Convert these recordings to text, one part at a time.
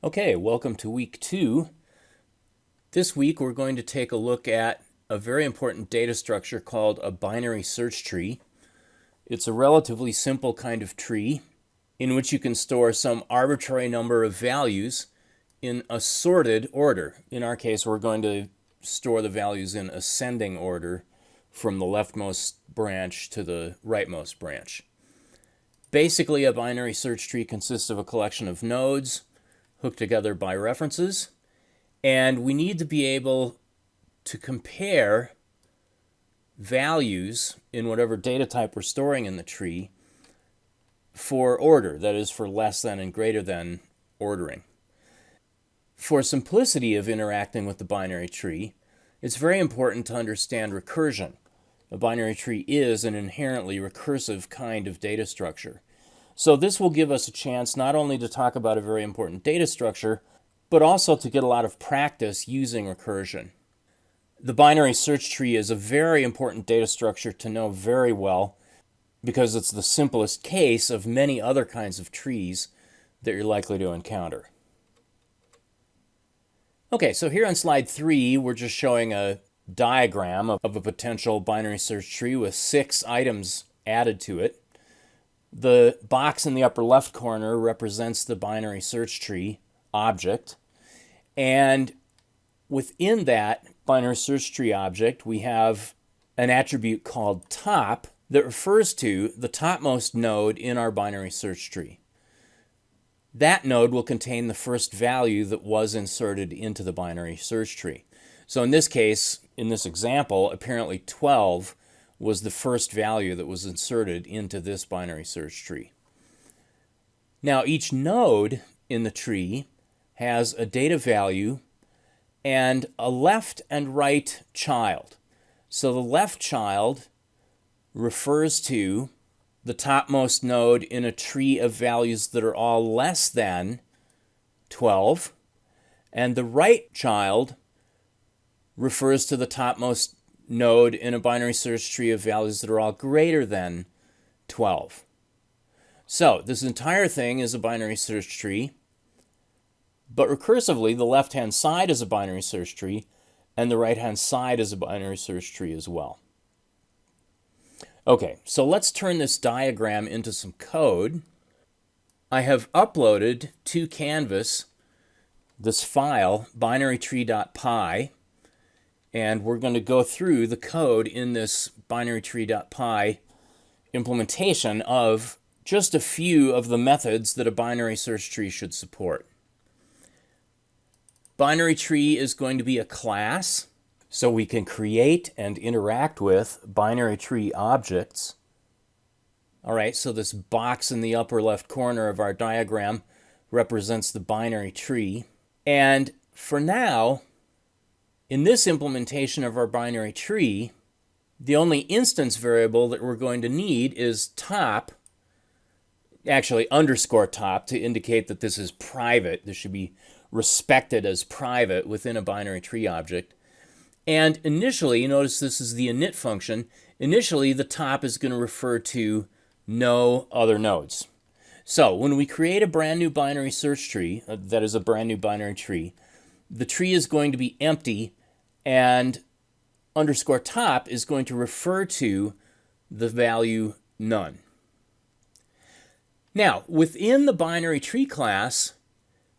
Okay, welcome to week 2. This week we're going to take a look at a very important data structure called a binary search tree. It's a relatively simple kind of tree in which you can store some arbitrary number of values in a sorted order. In our case, we're going to store the values in ascending order from the leftmost branch to the rightmost branch. Basically, a binary search tree consists of a collection of nodes hooked together by references, and we need to be able to compare values in whatever data type we're storing in the tree for order, that is, for less than and greater than ordering. For simplicity of interacting with the binary tree, it's very important to understand recursion. A binary tree is an inherently recursive kind of data structure. So this will give us a chance not only to talk about a very important data structure, but also to get a lot of practice using recursion. The binary search tree is a very important data structure to know very well because it's the simplest case of many other kinds of trees that you're likely to encounter. Okay, so here on slide 3, we're just showing a diagram of a potential binary search tree with 6 items added to it. The box in the upper left corner represents the binary search tree object. And within that binary search tree object, we have an attribute called top that refers to the topmost node in our binary search tree. That node will contain the first value that was inserted into the binary search tree. So in this case, in this example, apparently 12 was the first value that was inserted into this binary search tree. Now, each node in the tree has a data value and a left and right child. So the left child refers to the topmost node in a tree of values that are all less than 12, and the right child refers to the topmost node in a binary search tree of values that are all greater than 12. So this entire thing is a binary search tree, but recursively the left-hand side is a binary search tree and the right-hand side is a binary search tree as well. Okay, so let's turn this diagram into some code. I have uploaded to Canvas this file, binarytree.py, and we're going to go through the code in this binarytree.py implementation of just a few of the methods that a binary search tree should support. Binary tree is going to be a class, so we can create and interact with binary tree objects. All right, so this box in the upper left corner of our diagram represents the binary tree. And for now, in this implementation of our binary tree, the only instance variable that we're going to need is top, actually underscore top, to indicate that this is private. This should be respected as private within a binary tree object. And initially, notice this is the init function. Initially, the top is going to refer to no other nodes. So when we create a brand new binary search tree, that is a brand new binary tree, the tree is going to be empty and underscore top is going to refer to the value none. Now, within the binary tree class,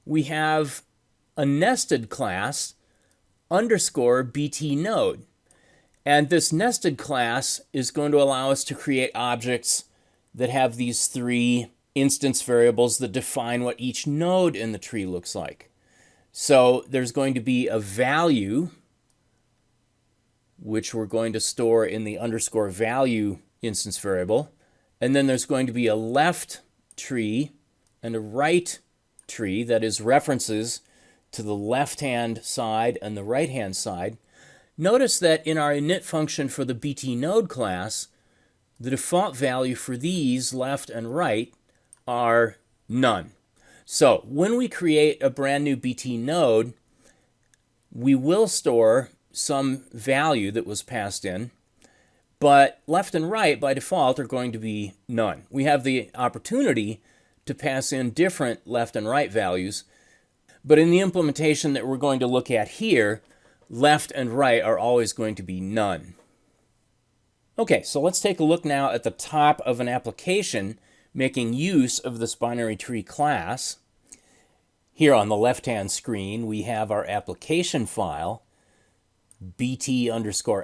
we have a nested class underscore BTNode. And this nested class is going to allow us to create objects that have these 3 instance variables that define what each node in the tree looks like. So there's going to be a value, which we're going to store in the underscore value instance variable. And then there's going to be a left tree and a right tree, that is references to the left-hand side and the right-hand side. Notice that in our init function for the BTNode class, the default value for these left and right are none. So when we create a brand new BTNode, we will store some value that was passed in, but left and right by default are going to be none. We have the opportunity to pass in different left and right values, But in the implementation that we're going to look at here, left and right are always going to be none. Okay, so let's take a look now at the top of an application making use of this binary tree class. Here on the left-hand screen, we have our application file, bt_app.py.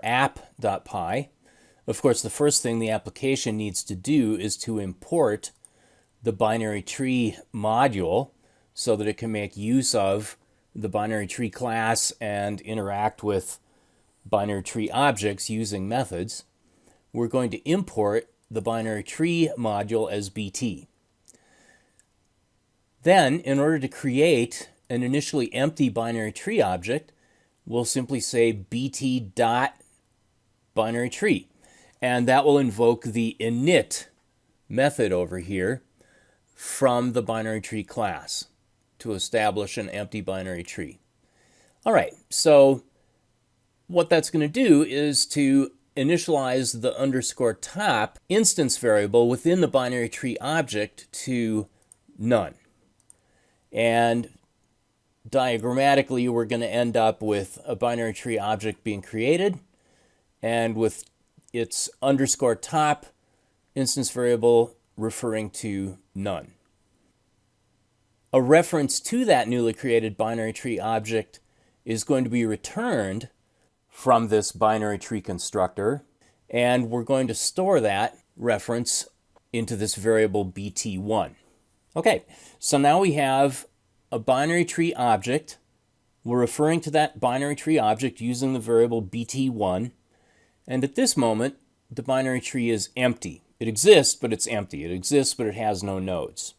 Of course, the first thing the application needs to do is to import the binary tree module so that it can make use of the binary tree class and interact with binary tree objects using methods. We're going to import the binary tree module as BT. Then, in order to create an initially empty binary tree object, we'll simply say bt.binaryTree, and that will invoke the init method over here from the binary tree class to establish an empty binary tree. All right, so what that's going to do is to initialize the _top instance variable within the binary tree object to none. And diagrammatically, we're going to end up with a binary tree object being created and with its _top instance variable referring to none. A reference to that newly created binary tree object is going to be returned from this binary tree constructor, and we're going to store that reference into this variable bt1. Okay, so now we have a binary tree object. We're referring to that binary tree object using the variable bt1, and at this moment, the binary tree is empty. It exists, but it's empty. It exists, but it has no nodes.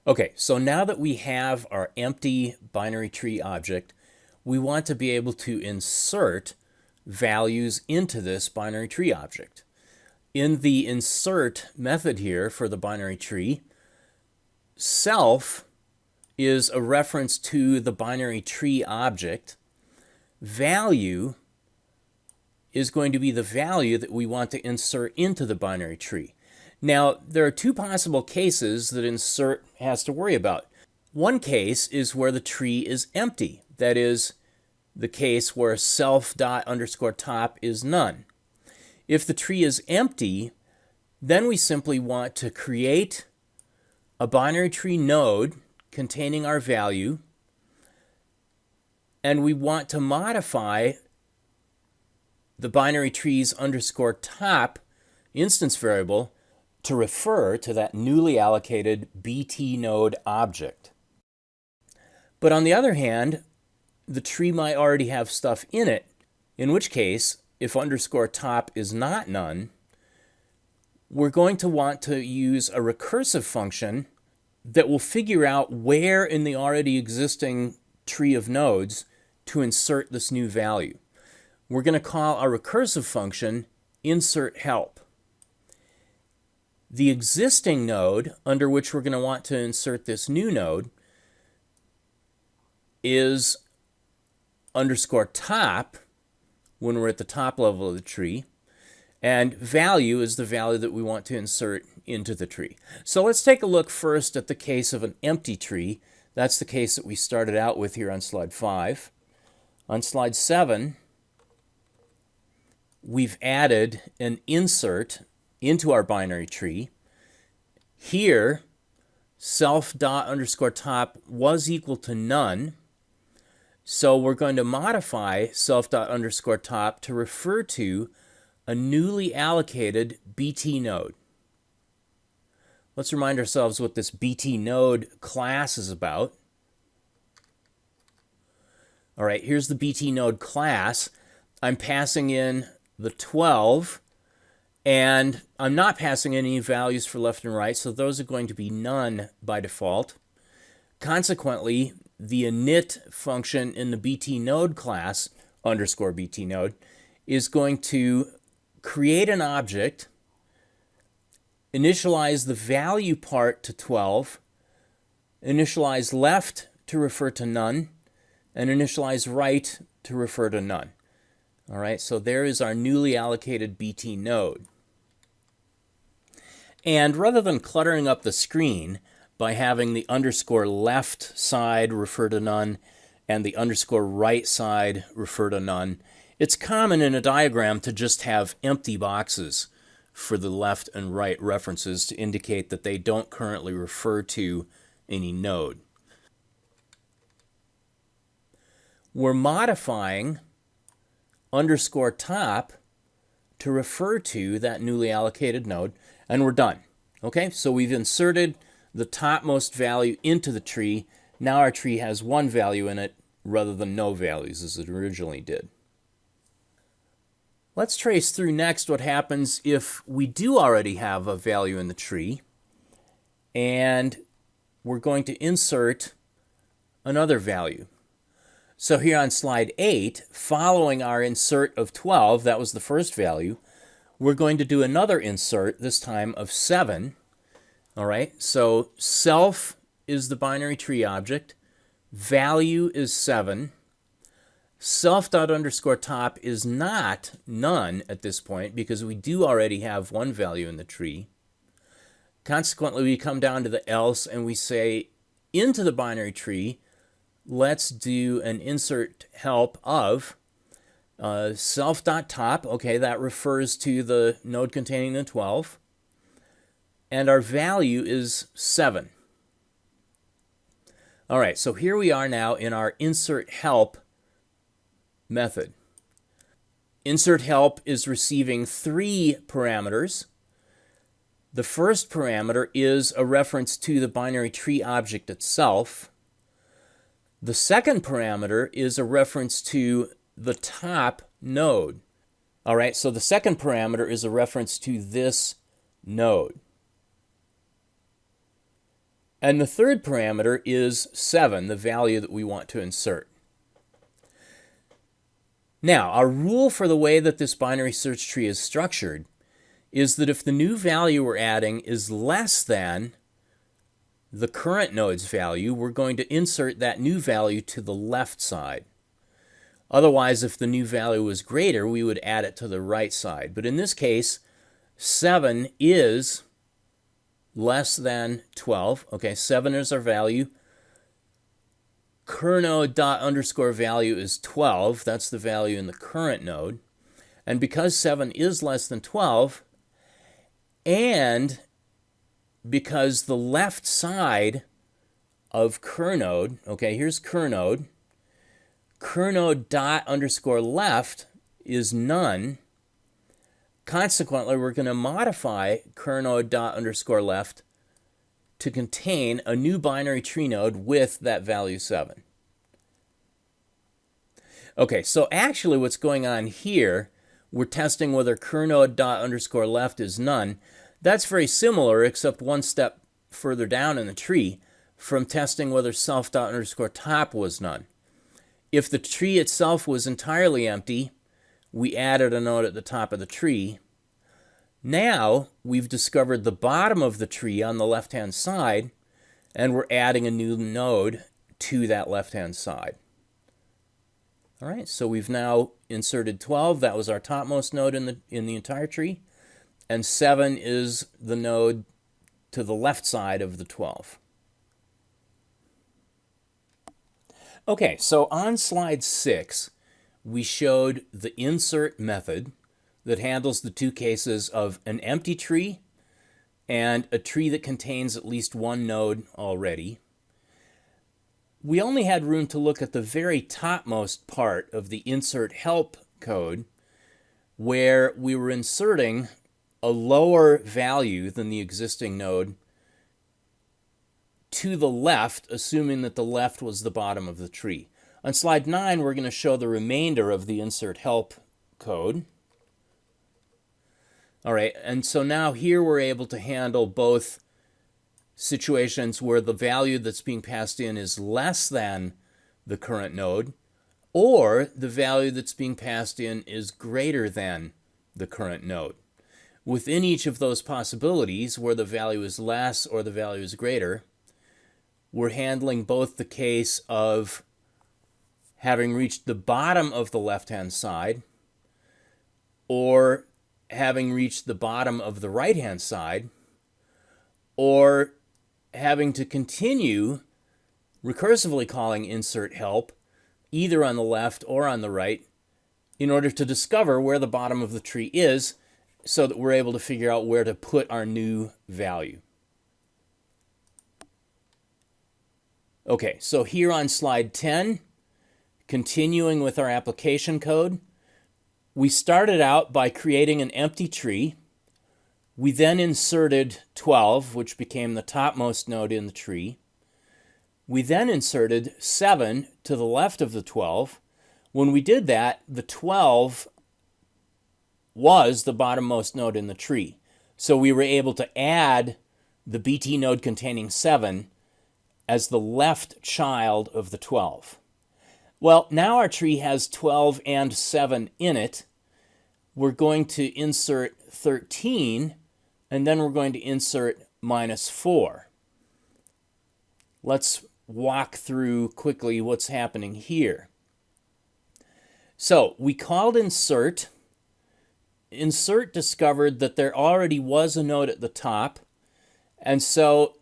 Okay, so now that we have our empty binary tree object, we want to be able to insert values into this binary tree object. In the insert method here for the binary tree, self is a reference to the binary tree object. Value is going to be the value that we want to insert into the binary tree. Now, there are two possible cases that insert has to worry about. One case is where the tree is empty. That is the case where self._top is none. If the tree is empty, then we simply want to create a binary tree node containing our value, and we want to modify the binary tree's _top instance variable to refer to that newly allocated BTNode object. But on the other hand, the tree might already have stuff in it, in which case, if _top is not none, we're going to want to use a recursive function that will figure out where in the already existing tree of nodes to insert this new value. We're going to call our recursive function insertHelp. The existing node under which we're going to want to insert this new node is _top when we're at the top level of the tree, and value is the value that we want to insert into the tree. So let's take a look first at the case of an empty tree. That's the case that we started out with here on slide 5. On slide 7, we've added an insert into our binary tree. Here, self._top was equal to none. So we're going to modify self._top to refer to a newly allocated BT node. Let's remind ourselves what this BTNode class is about. All right, here's the BTNode class. I'm passing in the 12, and I'm not passing any values for left and right, so those are going to be none by default. Consequently, the init function in the BTNode class, _BTNode, is going to create an object, initialize the value part to 12, initialize left to refer to none, and initialize right to refer to none. All right, so there is our newly allocated BT node. And rather than cluttering up the screen by having the underscore left side refer to none and the underscore right side refer to none. It's common in a diagram to just have empty boxes for the left and right references to indicate that they don't currently refer to any node. We're modifying underscore top to refer to that newly allocated node, and we're done. Okay, so we've inserted the topmost value into the tree. Now our tree has one value in it rather than no values as it originally did. Let's trace through next what happens if we do already have a value in the tree, and we're going to insert another value. So here on slide 8, following our insert of 12, that was the first value, we're going to do another insert, this time of 7. All right, so self is the binary tree object, value is 7, self._top is not none at this point because we do already have one value in the tree. Consequently, we come down to the else and we say into the binary tree, let's do an insert help of self.top. Okay, that refers to the node containing the 12. And our value is 7. All right, so here we are now in our insert help method. Insert help is receiving 3 parameters. The first parameter is a reference to the binary tree object itself. The second parameter is a reference to the top node. All right, so the second parameter is a reference to this node. And the third parameter is 7, the value that we want to insert. Now, our rule for the way that this binary search tree is structured is that if the new value we're adding is less than the current node's value, we're going to insert that new value to the left side. Otherwise, if the new value was greater, we would add it to the right side. But in this case, 7 is less than 12. Okay, 7 is our value. Curnode._value is 12. That's the value in the current node. And because 7 is less than 12, and because the left side of curnode, okay, here's curnode, curnode._left is none. Consequently, we're going to modify curnode._left to contain a new binary tree node with that value 7. Okay, so actually what's going on here, we're testing whether curnode._left is none. That's very similar, except one step further down in the tree from testing whether self._top was none. If the tree itself was entirely empty, we added a node at the top of the tree. Now we've discovered the bottom of the tree on the left-hand side, and we're adding a new node to that left-hand side. All right, so we've now inserted 12. That was our topmost node in the entire tree, and 7 is the node to the left side of the 12. Okay, so on slide 6, we showed the insert method that handles the two cases of an empty tree and a tree that contains at least one node already. We only had room to look at the very topmost part of the insert help code, where we were inserting a lower value than the existing node to the left, assuming that the left was the bottom of the tree. On slide 9, we're going to show the remainder of the insert help code. All right, and so now here we're able to handle both situations where the value that's being passed in is less than the current node, or the value that's being passed in is greater than the current node. Within each of those possibilities, where the value is less or the value is greater, we're handling both the case of having reached the bottom of the left-hand side or having reached the bottom of the right-hand side, or having to continue recursively calling insert help either on the left or on the right in order to discover where the bottom of the tree is so that we're able to figure out where to put our new value. Okay, so here on slide 10, continuing with our application code, we started out by creating an empty tree. We then inserted 12, which became the topmost node in the tree. We then inserted 7 to the left of the 12. When we did that, the 12 was the bottommost node in the tree. So we were able to add the BT node containing 7 as the left child of the 12. Well, now our tree has 12 and 7 in it. We're going to insert 13, and then we're going to insert -4. Let's walk through quickly what's happening here. So we called insert. Insert discovered that there already was a node at the top, and so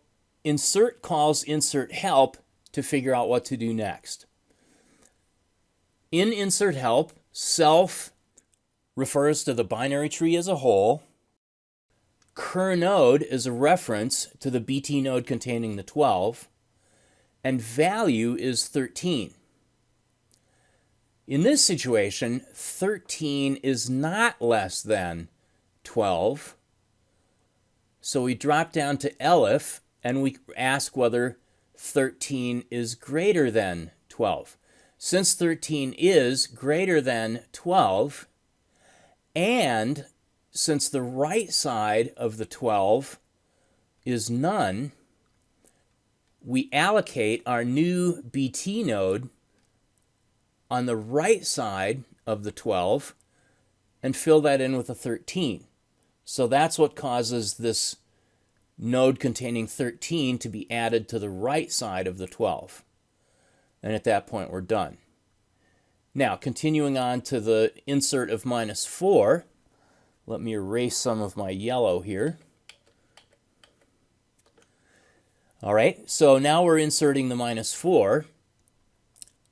insert calls insert help to figure out what to do next. In insert help, self refers to the binary tree as a whole. BTNode is a reference to the BT node containing the 12, and value is 13. In this situation, 13 is not less than 12, so we drop down to elif and we ask whether 13 is greater than 12. Since 13 is greater than 12, and since the right side of the 12 is none, we allocate our new BT node on the right side of the 12 and fill that in with a 13. So that's what causes this node containing 13 to be added to the right side of the 12. And at that point, we're done. Now, continuing on to the insert of -4, let me erase some of my yellow here. All right, so now we're inserting the -4.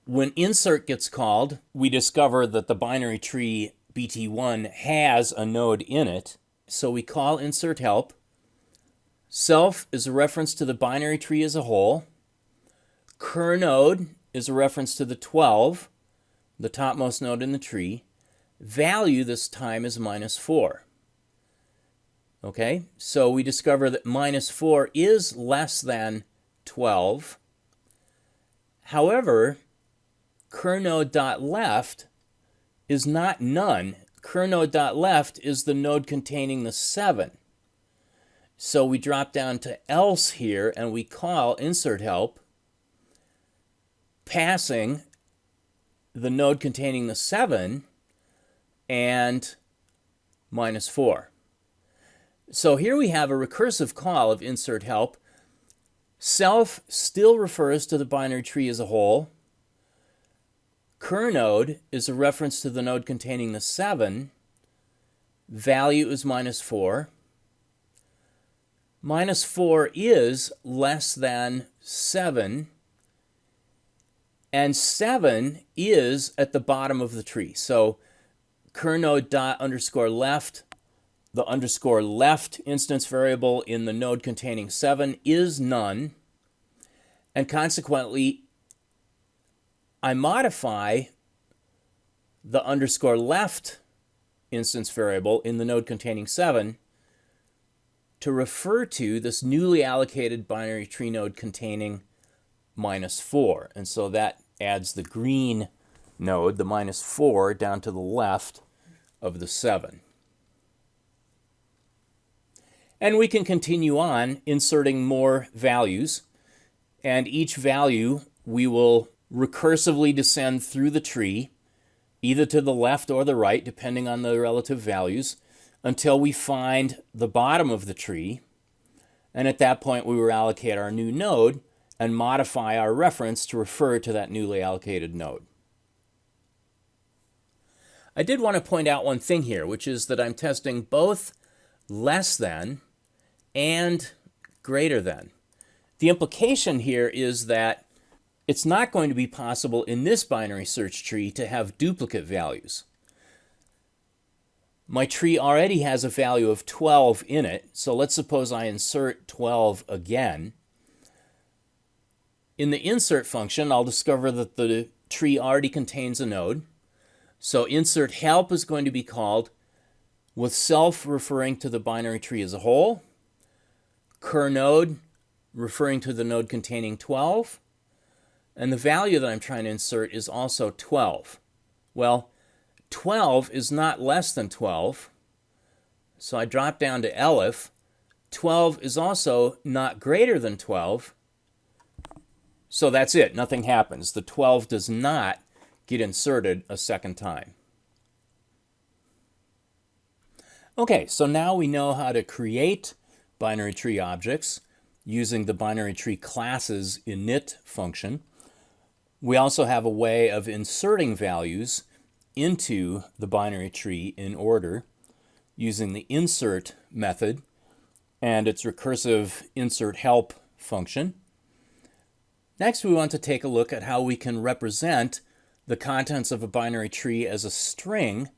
When insert gets called, we discover that the binary tree BT1 has a node in it. So we call insert help. Self is a reference to the binary tree as a whole. BTNode is a reference to the 12, the topmost node in the tree. Value this time is -4. Okay, so we discover that -4 is less than 12. However, BTNode.left is not none. BTNode.left is the node containing the 7. So we drop down to else here and we call insert help, passing the node containing the 7 and -4. So here we have a recursive call of insert help. Self still refers to the binary tree as a whole. BTNode is a reference to the node containing the 7. Value is -4. -4 is less than 7. And 7 is at the bottom of the tree. So BTNode._left, the _left instance variable in the node containing 7 is none. And consequently, I modify the _left instance variable in the node containing 7 to refer to this newly allocated binary tree node containing -4. And so that adds the green node, the -4, down to the left of the 7. And we can continue on inserting more values. And each value we will recursively descend through the tree, either to the left or the right, depending on the relative values, until we find the bottom of the tree. And at that point, we will allocate our new node and modify our reference to refer to that newly allocated node. I did want to point out one thing here, which is that I'm testing both less than and greater than. The implication here is that it's not going to be possible in this binary search tree to have duplicate values. My tree already has a value of 12 in it, so let's suppose I insert 12 again. In the insert function, I'll discover that the tree already contains a node. So insert help is going to be called with self referring to the binary tree as a whole, cur node referring to the node containing 12, and the value that I'm trying to insert is also 12. Well, 12 is not less than 12, so I drop down to elif. 12 is also not greater than 12, so that's it. Nothing happens. The 12 does not get inserted a second time. Okay, so now we know how to create binary tree objects using the binary tree classes init function. We also have a way of inserting values into the binary tree in order using the insert method and its recursive insert help function. Next, we want to take a look at how we can represent the contents of a binary tree as a string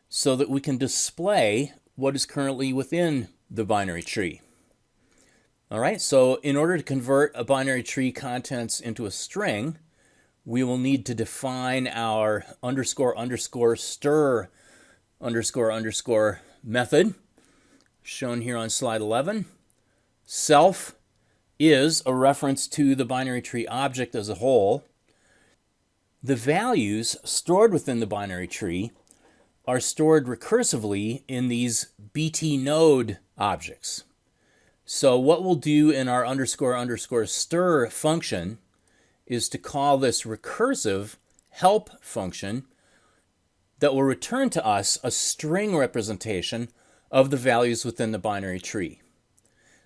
so that we can display what is currently within the binary tree. All right, so in order to convert a binary tree contents into a string, we will need to define our underscore underscore stir underscore underscore method, shown here on slide 11. Self is a reference to the binary tree object as a whole. The values stored within the binary tree are stored recursively in these BTNode objects. So what we'll do in our underscore underscore stir function is to call this recursive help function that will return to us a string representation of the values within the binary tree.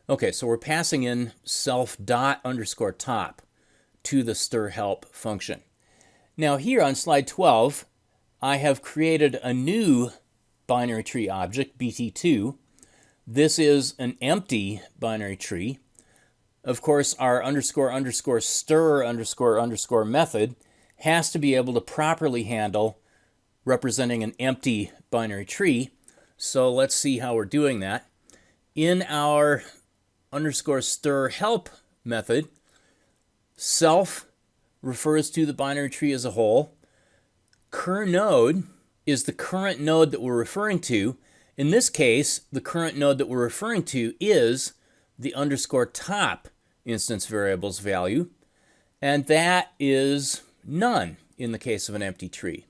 Okay, so we're passing in self dot underscore top to the stir help function. Now here on slide 12, I have created a new binary tree object, BT2. This is an empty binary tree. Of course, our underscore underscore stir underscore underscore method has to be able to properly handle representing an empty binary tree. So let's see how we're doing that. In our underscore stir help method, self refers to the binary tree as a whole. Cur node is the current node that we're referring to. In this case, the current node that we're referring to is the underscore top instance variable's value, and that is none in the case of an empty tree.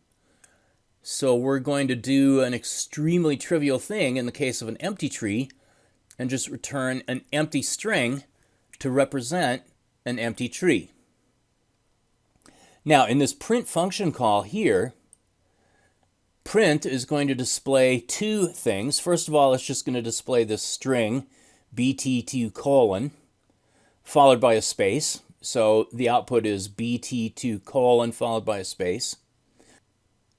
So we're going to do an extremely trivial thing in the case of an empty tree and just return an empty string to represent an empty tree. Now, in this print function call here, print is going to display two things. First of all, it's just going to display this string, bt2 colon, followed by a space. So the output is bt2 colon followed by a space.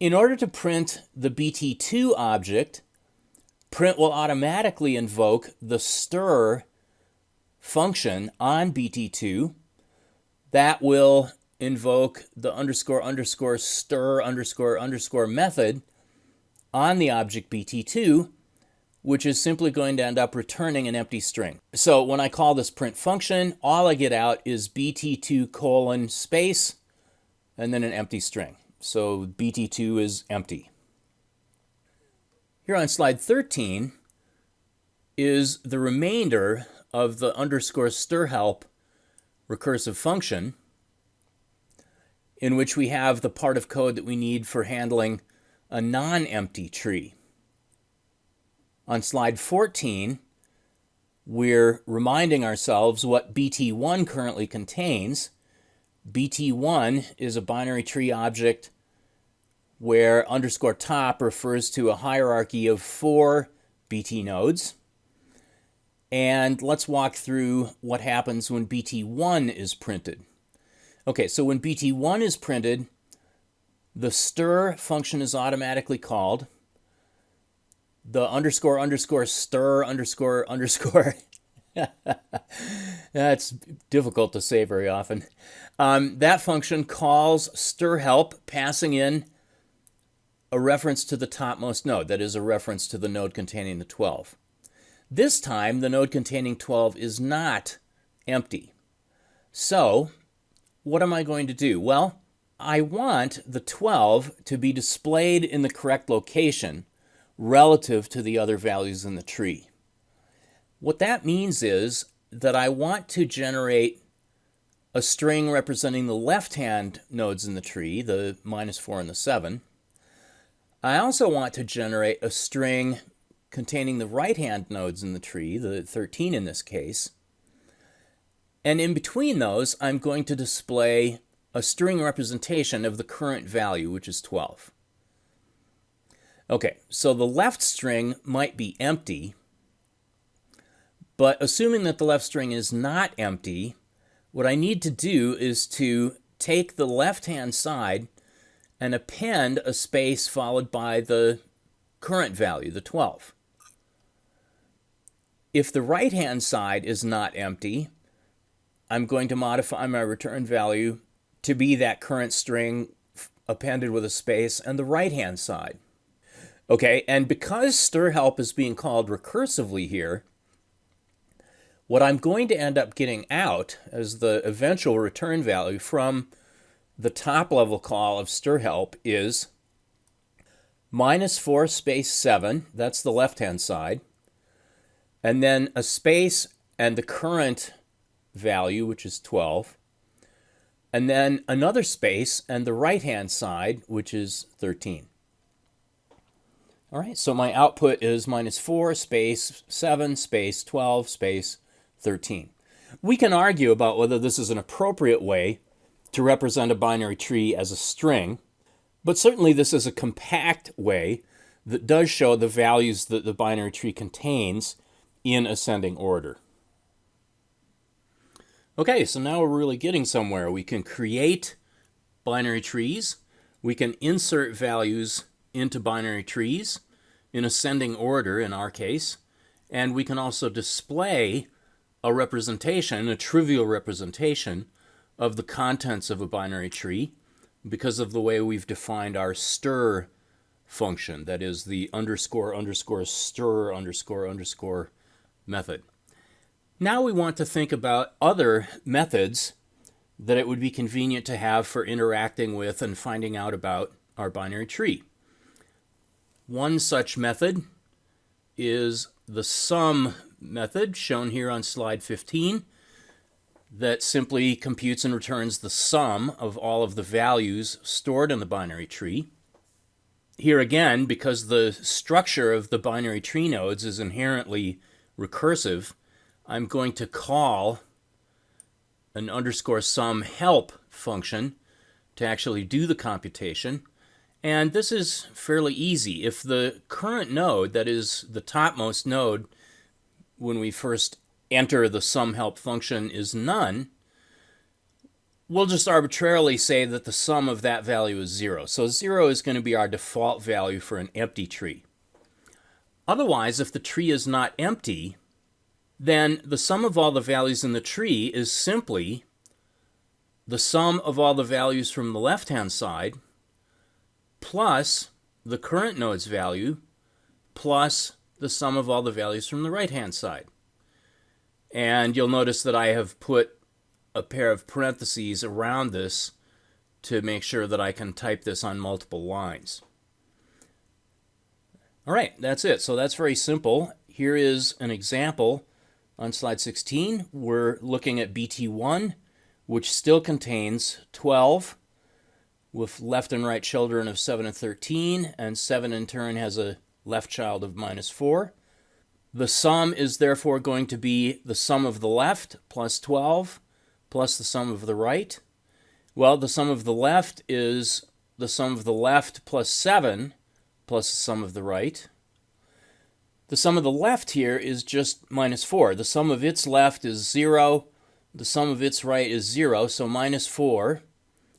In order to print the bt2 object, print will automatically invoke the stir function on bt2. That will invoke the underscore underscore stir underscore underscore method on the object bt2, which is simply going to end up returning an empty string. So when I call this print function, all I get out is bt2 colon space and then an empty string. So bt2 is empty. Here on slide 13 is the remainder of the underscore stir help recursive function, in which we have the part of code that we need for handling a non-empty tree. On slide 14, we're reminding ourselves what BT1 currently contains. BT1 is a binary tree object where underscore top refers to a hierarchy of 4 BT nodes. And let's walk through what happens when BT1 is printed. Okay, so when BT1 is printed, the stir function is automatically called. The underscore underscore stir underscore underscore That's difficult to say very often. That function calls stir help, passing in a reference to the topmost node, that is a reference to the node containing the 12. This time, the node containing 12 is not empty. So, what am I going to do? Well, I want the 12 to be displayed in the correct location relative to the other values in the tree. What that means is that I want to generate a string representing the left-hand nodes in the tree, the -4 and the 7. I also want to generate a string containing the right-hand nodes in the tree, the 13 in this case. And in between those, I'm going to display a string representation of the current value, which is 12. Okay, so the left string might be empty, but assuming that the left string is not empty, what I need to do is to take the left-hand side and append a space followed by the current value, the 12. If the right-hand side is not empty, I'm going to modify my return value to be that current string appended with a space and the right-hand side. Okay, and because stir help is being called recursively here, what I'm going to end up getting out as the eventual return value from the top level call of stir help is -4 space 7, that's the left-hand side, and then a space and the current value, which is 12, and then another space and the right-hand side, which is 13. All right, so my output is -4 space 7 space 12 space 13. We can argue about whether this is an appropriate way to represent a binary tree as a string, but certainly this is a compact way that does show the values that the binary tree contains in ascending order. Okay, so now we're really getting somewhere. We can create binary trees. We can insert values into binary trees in ascending order in our case, and we can also display a representation, a trivial representation of the contents of a binary tree because of the way we've defined our stir function, that is the __stir___ method. Now we want to think about other methods that it would be convenient to have for interacting with and finding out about our binary tree. One such method is the sum method, shown here on slide 15, that simply computes and returns the sum of all of the values stored in the binary tree. Here again, because the structure of the binary tree nodes is inherently recursive, I'm going to call an _sum help function to actually do the computation. And this is fairly easy. If the current node, that is the topmost node, when we first enter the sum help function is none, we'll just arbitrarily say that the sum of that value is 0. So 0 is going to be our default value for an empty tree. Otherwise, if the tree is not empty, then the sum of all the values in the tree is simply the sum of all the values from the left-hand side plus the current node's value plus the sum of all the values from the right-hand side. And you'll notice that I have put a pair of parentheses around this to make sure that I can type this on multiple lines. All right, that's it. So that's very simple. Here is an example on slide 16. We're looking at BT1, which still contains 12 with left and right children of 7 and 13, and 7 in turn has a left child of -4. The sum is therefore going to be the sum of the left plus 12 plus the sum of the right. Well, the sum of the left is the sum of the left plus 7 plus the sum of the right. The sum of the left here is just -4. The sum of its left is 0. The sum of its right is 0. So -4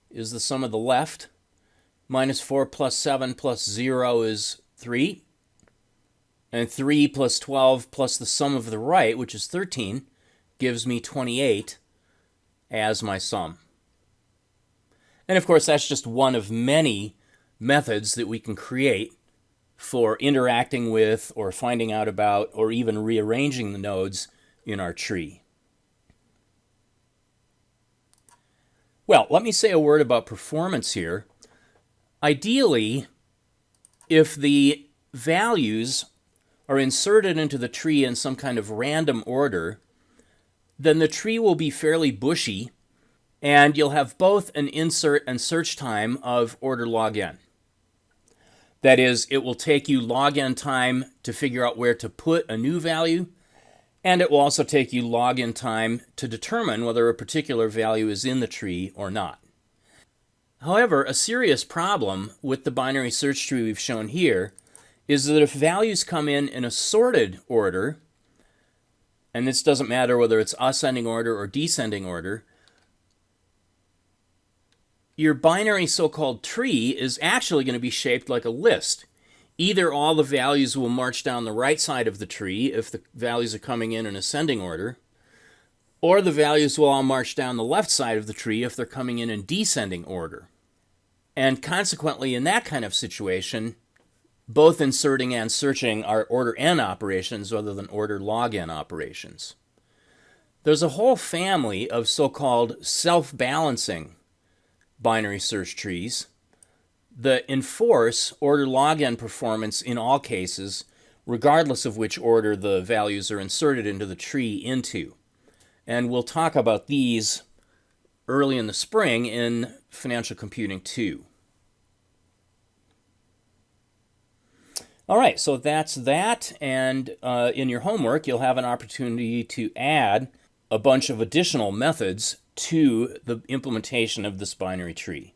is the sum of the left. -4 plus 7 plus 0 is 3. And 3 plus 12 plus the sum of the right, which is 13, gives me 28 as my sum. And of course, that's just one of many methods that we can create for interacting with or finding out about or even rearranging the nodes in our tree. Well, let me say a word about performance here. Ideally, if the values are inserted into the tree in some kind of random order, then the tree will be fairly bushy, and you'll have both an insert and search time of order log n. That is, it will take you log n time to figure out where to put a new value, and it will also take you log n time to determine whether a particular value is in the tree or not. However, a serious problem with the binary search tree we've shown here is that if values come in a sorted order, and this doesn't matter whether it's ascending order or descending order, your binary so-called tree is actually going to be shaped like a list. Either all the values will march down the right side of the tree if the values are coming in ascending order, or the values will all march down the left side of the tree if they're coming in descending order. And consequently, in that kind of situation, both inserting and searching are order n operations rather than order log n operations. There's a whole family of so-called self-balancing binary search trees that enforce order log n performance in all cases, regardless of which order the values are inserted into the tree into. And we'll talk about these early in the spring in Financial Computing 2. All right, so that's that, and in your homework, you'll have an opportunity to add a bunch of additional methods to the implementation of this binary tree.